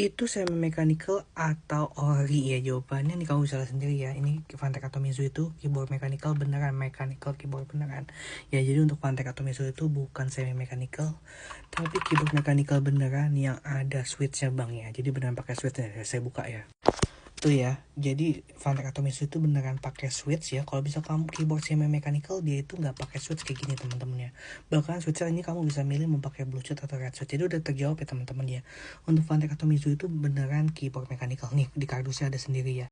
Itu semi mechanical atau ori ya jawabannya nih, kamu bisa lihat sendiri ya. Ini Fanatec atau Meizu itu keyboard mechanical beneran, mechanical keyboard beneran. Ya jadi untuk Fanatec atau Meizu itu bukan semi mechanical, tapi keyboard mechanical beneran yang ada switchnya bang ya. Jadi beneran pakai switchnya. Saya buka ya. Tuh ya, jadi Fanatec atau Meizu itu beneran pakai switch ya. Kalau bisa kamu keyboard semi mechanical, dia itu nggak pakai switch kayak gini teman-temannya. Bahkan switcher ini kamu bisa milih mau pakai Bluetooth atau red switch. Jadi udah terjawab ya teman-teman ya. Untuk Fanatec atau Meizu itu beneran keyboard mechanical nih, di kardusnya ada sendiri ya.